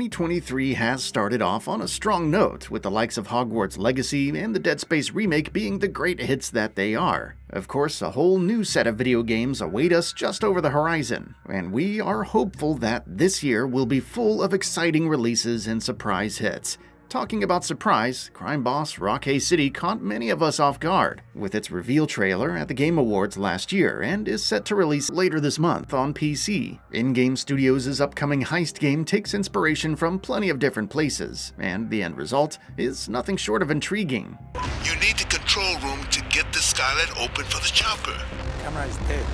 2023 has started off on a strong note, with the likes of Hogwarts Legacy and the Dead Space remake being the great hits that they are. Of course, a whole new set of video games await us just over the horizon, and we are hopeful that this year will be full of exciting releases and surprise hits. Talking about surprise, crime boss Rockay City caught many of us off guard with its reveal trailer at the Game Awards last year and is set to release later this month on PC. In-Game Studios' upcoming heist game takes inspiration from plenty of different places, and the end result is nothing short of intriguing. You need the control room to get the Skylight open for the chopper. Camera is dead.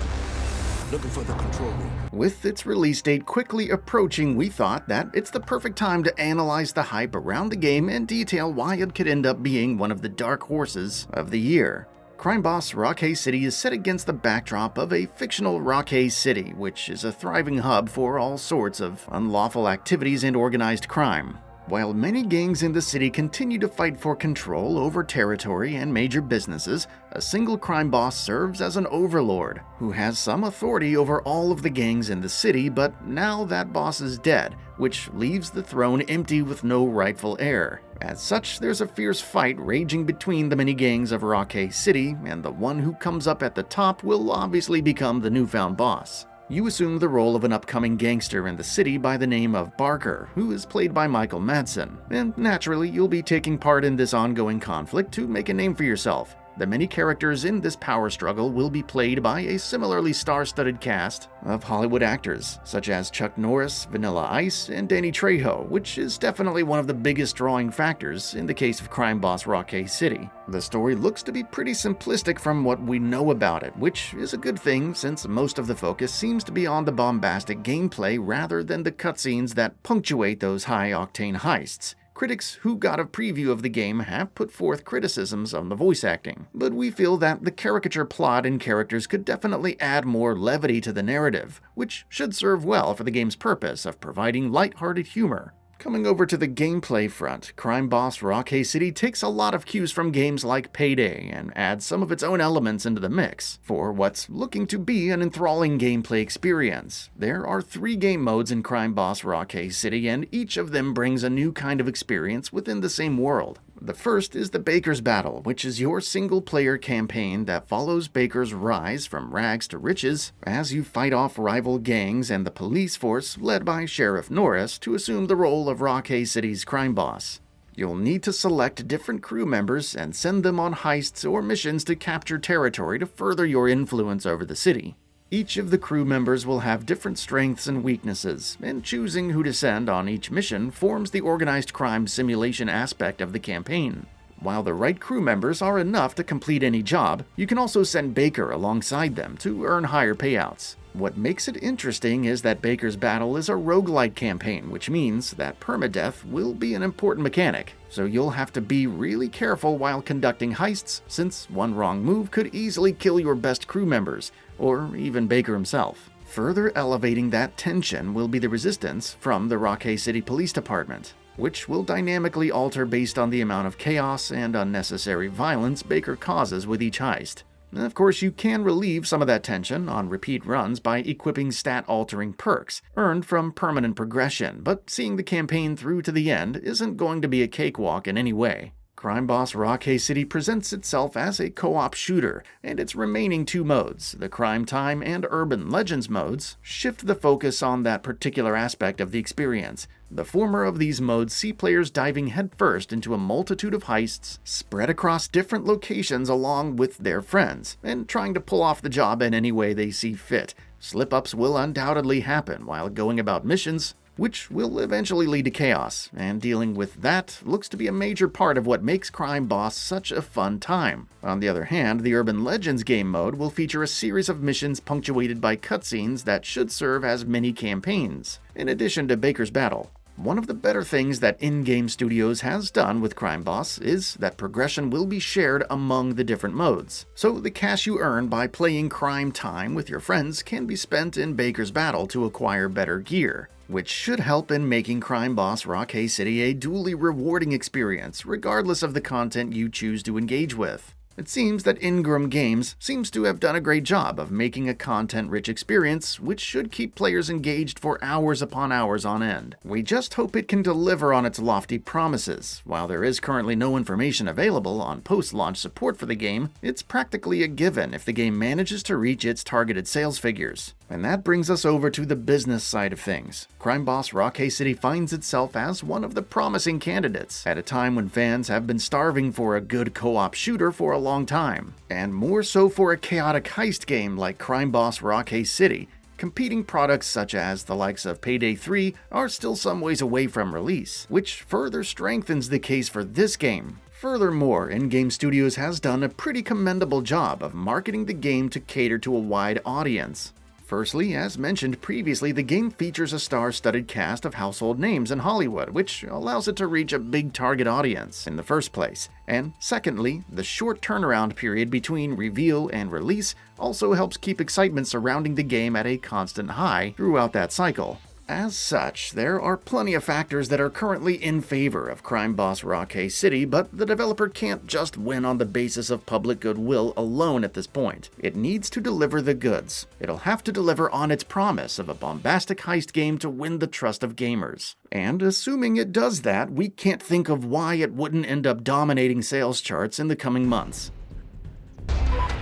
Looking for the control room. With its release date quickly approaching, we thought that it's the perfect time to analyze the hype around the game and detail why it could end up being one of the dark horses of the year. Crime boss Rockay City is set against the backdrop of a fictional Rockay City, which is a thriving hub for all sorts of unlawful activities and organized crime. While many gangs in the city continue to fight for control over territory and major businesses, a single crime boss serves as an overlord who has some authority over all of the gangs in the city, but now that boss is dead, which leaves the throne empty with no rightful heir. As such, there's a fierce fight raging between the many gangs of Rockay City, and the one who comes up at the top will obviously become the newfound boss. You assume the role of an upcoming gangster in the city by the name of Barker, who is played by Michael Madsen, and naturally you'll be taking part in this ongoing conflict to make a name for yourself. The many characters in this power struggle will be played by a similarly star-studded cast of Hollywood actors, such as Chuck Norris, Vanilla Ice, and Danny Trejo, which is definitely one of the biggest drawing factors in the case of crime boss Rockay City. The story looks to be pretty simplistic from what we know about it, which is a good thing since most of the focus seems to be on the bombastic gameplay rather than the cutscenes that punctuate those high-octane heists. Critics who got a preview of the game have put forth criticisms on the voice acting, but we feel that the caricature plot and characters could definitely add more levity to the narrative, which should serve well for the game's purpose of providing lighthearted humor. Coming over to the gameplay front, crime boss Rockay City takes a lot of cues from games like Payday and adds some of its own elements into the mix for what's looking to be an enthralling gameplay experience. There are 3 game modes in crime boss Rockay City, and each of them brings a new kind of experience within the same world. The first is the Baker's Battle, which is your single-player campaign that follows Baker's rise from rags to riches as you fight off rival gangs and the police force led by Sheriff Norris to assume the role of Rockay City's crime boss. You'll need to select different crew members and send them on heists or missions to capture territory to further your influence over the city. Each of the crew members will have different strengths and weaknesses, and choosing who to send on each mission forms the organized crime simulation aspect of the campaign. While the right crew members are enough to complete any job, you can also send Baker alongside them to earn higher payouts. What makes it interesting is that Baker's Battle is a roguelike campaign, which means that permadeath will be an important mechanic, so you'll have to be really careful while conducting heists, since one wrong move could easily kill your best crew members, or even Baker himself. Further elevating that tension will be the resistance from the Rockay City Police Department, which will dynamically alter based on the amount of chaos and unnecessary violence Baker causes with each heist. Of course, you can relieve some of that tension on repeat runs by equipping stat-altering perks earned from permanent progression, but seeing the campaign through to the end isn't going to be a cakewalk in any way. Crime boss Rockay City presents itself as a co-op shooter, and its remaining 2 modes, the Crime Time and Urban Legends modes, shift the focus on that particular aspect of the experience. The former of these modes see players diving headfirst into a multitude of heists spread across different locations along with their friends, and trying to pull off the job in any way they see fit. Slip-ups will undoubtedly happen while going about missions, which will eventually lead to chaos, and dealing with that looks to be a major part of what makes Crime Boss such a fun time. On the other hand, the Urban Legends game mode will feature a series of missions punctuated by cutscenes that should serve as mini campaigns, in addition to Baker's Battle. One of the better things that In-Game Studios has done with Crime Boss is that progression will be shared among the different modes. So the cash you earn by playing Crime Time with your friends can be spent in Baker's Battle to acquire better gear, which should help in making Crime Boss Rockay City a duly rewarding experience, regardless of the content you choose to engage with. It seems that Ingram Games seems to have done a great job of making a content-rich experience, which should keep players engaged for hours upon hours on end. We just hope it can deliver on its lofty promises. While there is currently no information available on post-launch support for the game, it's practically a given if the game manages to reach its targeted sales figures. And that brings us over to the business side of things. Crime Boss Rockay City finds itself as one of the promising candidates, at a time when fans have been starving for a good co-op shooter for a long time, and more so for a chaotic heist game like Crime Boss Rockay City. Competing products such as the likes of Payday 3 are still some ways away from release, which further strengthens the case for this game. Furthermore, In-Game Studios has done a pretty commendable job of marketing the game to cater to a wide audience. Firstly, as mentioned previously, the game features a star-studded cast of household names in Hollywood, which allows it to reach a big target audience in the first place. And secondly, the short turnaround period between reveal and release also helps keep excitement surrounding the game at a constant high throughout that cycle. As such, there are plenty of factors that are currently in favor of Crime Boss Rockay City, but the developer can't just win on the basis of public goodwill alone at this point. It needs to deliver the goods. It'll have to deliver on its promise of a bombastic heist game to win the trust of gamers. And assuming it does that, we can't think of why it wouldn't end up dominating sales charts in the coming months.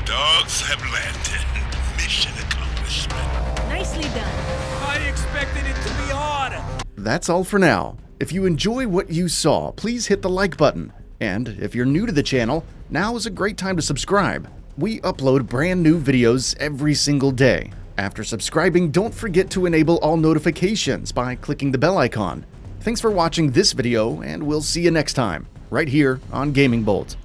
Dogs have landed. Mission accomplishment. Nicely done. I expected it to be harder. That's all for now. If you enjoy what you saw, please hit the like button. And if you're new to the channel, now is a great time to subscribe. We upload brand new videos every single day. After subscribing, don't forget to enable all notifications by clicking the bell icon. Thanks for watching this video, and we'll see you next time, right here on Gaming Bolt.